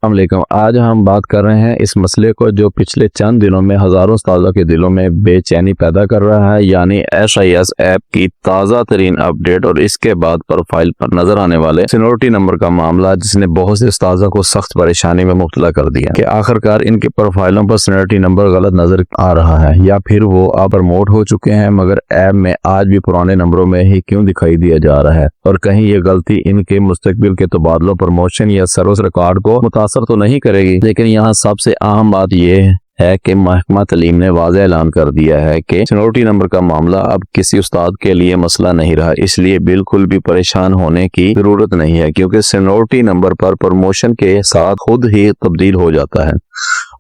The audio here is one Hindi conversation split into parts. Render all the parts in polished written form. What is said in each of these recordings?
अस्सलामुअलैकुम। आज हम बात कर रहे हैं इस मसले को जो पिछले चंद दिनों में हजारों उस्तादों के दिलों में बेचैनी पैदा कर रहा है, यानी SIS ऐप की ताज़ा तरीन अपडेट और इसके बाद प्रोफाइल पर नजर आने वाले सिक्योरिटी नंबर का मामला, जिसने बहुत से उस्तादों को सख्त परेशानी में मुब्तला कर दिया कि आखिरकार इनके प्रोफाइलों पर सिक्योरिटी नंबर गलत नजर आ रहा है या फिर वो प्रमोट हो चुके हैं मगर ऐप में आज भी पुराने नंबरों में ही क्यों दिखाई दिया जा रहा है, और कहीं ये गलती इनके मुस्तकबिल के तबादलों, प्रमोशन या सर्विस रिकॉर्ड को मुतासर तो नहीं करेगी। लेकिन यहाँ सबसे अहम बात यह है कि महकमा तालीम ने वाज़ेह ऐलान कर दिया है कि सिक्योरिटी नंबर का मामला अब किसी उस्ताद के लिए मसला नहीं रहा, इसलिए बिल्कुल भी परेशान होने की जरूरत नहीं है, क्योंकि सिक्योरिटी नंबर पर प्रमोशन के साथ खुद ही तब्दील हो जाता है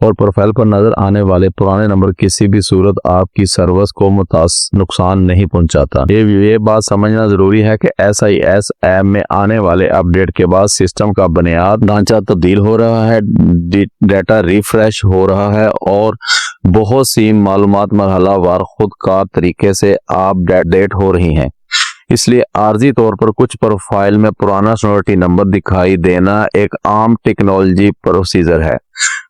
और प्रोफाइल पर नजर आने वाले पुराने नंबर किसी भी सूरत आपकी सर्विस को नुकसान नहीं पहुंचाता। ये बात समझना जरूरी है कि SIS ऐप में आने वाले अपडेट के बाद सिस्टम का बुनियाद ढांचा तब्दील हो रहा है, डेटा रिफ्रेश हो रहा है और बहुत सी मालूमात मरहलावार खुद कार तरीके से अपडेट हो रही हैं। इसलिए आर्जी तौर पर कुछ प्रोफाइल में पुराना सिक्योरिटी नंबर दिखाई देना एक आम टेक्नोलॉजी प्रोसीजर है।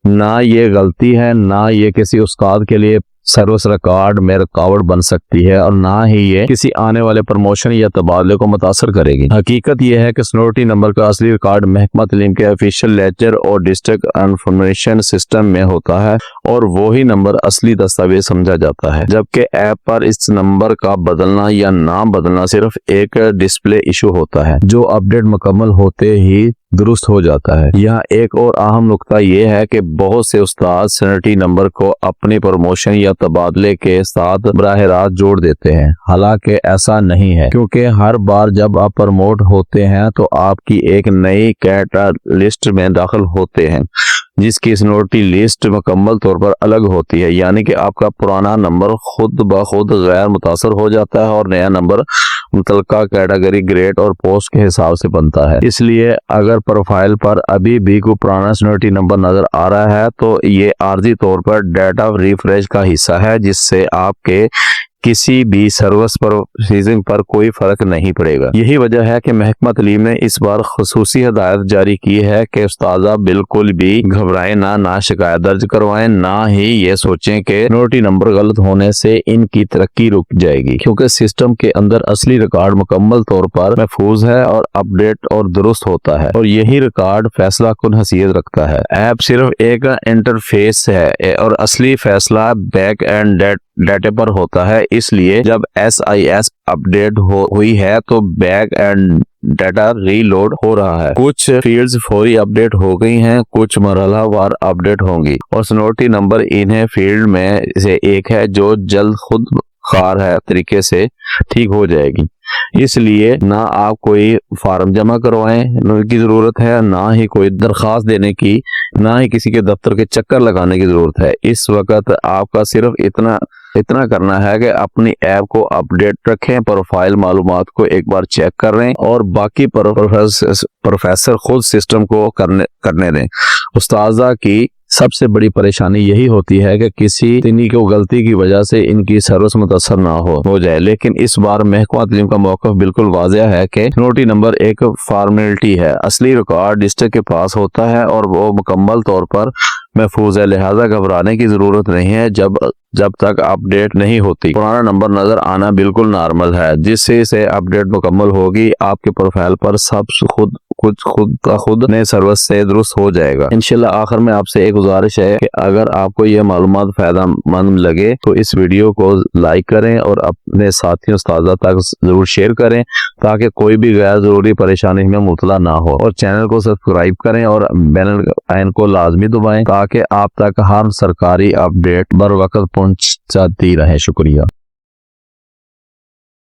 ना ये गलती है, ना ये किसी उस्ताद के लिए सर्विस रिकॉर्ड में रुकावट बन सकती है और ना ही ये किसी आने वाले प्रमोशन या तबादले को मुतासर करेगी। हकीकत यह है कि सिक्योरिटी नंबर का असली रिकॉर्ड महकमा तालीम के ऑफिशियल लेजर और डिस्ट्रिक्ट इंफॉर्मेशन सिस्टम में होता है और वही नंबर असली दस्तावेज समझा जाता है, जबकि ऐप पर इस नंबर का बदलना या नाम बदलना सिर्फ एक डिस्प्ले इशू होता है जो अपडेट मुकम्मल होते ही दुरुस्त हो जाता है। यहाँ एक और अहम नुकता यह है कि बहुत से उस्ताद सिक्योरिटी नंबर को अपने प्रमोशन या तबादले के साथ बराह रास्त जोड़ देते हैं, हालांकि ऐसा नहीं है, क्योंकि हर बार जब आप प्रमोट होते हैं तो आपकी एक नई कैटेगरी लिस्ट में दाखिल होते हैं जिसकी सिक्योरिटी लिस्ट मुकम्मल तौर पर अलग होती है, यानी कि आपका पुराना नंबर खुद ब खुद गैर मुतासर हो जाता है और नया नंबर मुतलका कैटेगरी, ग्रेड और पोस्ट के हिसाब से बनता है। इसलिए अगर प्रोफाइल पर अभी भी कोई पुराना सिक्योरिटी नंबर नजर आ रहा है तो ये आर्जी तौर पर डेटा रिफ्रेश का हिस्सा है, जिससे आपके किसी भी सर्विस प्रोसीजिंग पर कोई फर्क नहीं पड़ेगा। यही वजह है कि महकमा तालीम ने इस बार खुसूसी हिदायत जारी की है कि उस्तादा बिल्कुल भी घबराएं ना शिकायत दर्ज करवाएं, ना ही ये सोचें कि सिक्योरिटी नंबर गलत होने से इनकी तरक्की रुक जाएगी, क्योंकि सिस्टम के अंदर असली रिकॉर्ड मुकम्मल तौर पर महफूज है और अपडेट और दुरुस्त होता है, और यही रिकॉर्ड फैसला कुन हैसियत रखता है। ऐप सिर्फ एक इंटरफेस है और असली फैसला बैक एंड डेटा पर होता है। इसलिए जब SIS अपडेट हुई है तो बैक एंड डेटा रीलोड हो रहा है। कुछ फील्ड्स फौरी अपडेट हो गई हैं, कुछ मरहलावार अपडेट होंगी और सिक्योरिटी नंबर इन्हें फील्ड में से एक है जो जल्द खुद कार है तरीके से ठीक हो जाएगी। इसलिए ना आप कोई फार्म जमा करवाएं की जरूरत है, ना ही कोई दरखास्त देने की, ना ही किसी के दफ्तर के चक्कर लगाने की जरूरत है। इस वक्त आपका सिर्फ इतना करना है कि अपनी ऐप को अपडेट रखें, प्रोफाइल मालूमात को एक बार चेक कर लें और बाकी प्रोफेसर खुद सिस्टम को करने दें। उस्ताजा की सबसे बड़ी परेशानी यही होती है कि किसी तकनीकी को गलती की वजह से इनकी सर्विस मुतासर ना हो जाए, लेकिन इस बार महकमा तालीम का मौक़िफ़ बिल्कुल वाज़ेह है कि सिक्योरिटी नंबर एक फॉर्मेलिटी है, असली रिकॉर्ड डिस्ट्रिक्ट के पास होता है और वो मुकम्मल तौर पर महफूज है, लिहाजा घबराने की जरूरत नहीं है। जब तक अपडेट नहीं होती पुराना नंबर नजर आना बिल्कुल नॉर्मल है, जिससे से अपडेट मुकम्मल होगी आपके प्रोफाइल पर सब खुद नए सर्विस से दुरुस्त हो जाएगा इंशाल्लाह। आखिर में आपसे एक गुजारिश है कि अगर आपको ये मालूमात फायदेमंद लगे तो इस वीडियो को लाइक करें और अपने साथियों उस्तादा तक जरूर शेयर करें, ताकि कोई भी गैर जरूरी परेशानी में मुबतला ना हो, और चैनल को सब्सक्राइब करें और बेल आइकन को लाजमी दबाएं ताकि आप तक हर सरकारी अपडेट बर वक्त पहुंच जाती रहे। शुक्रिया।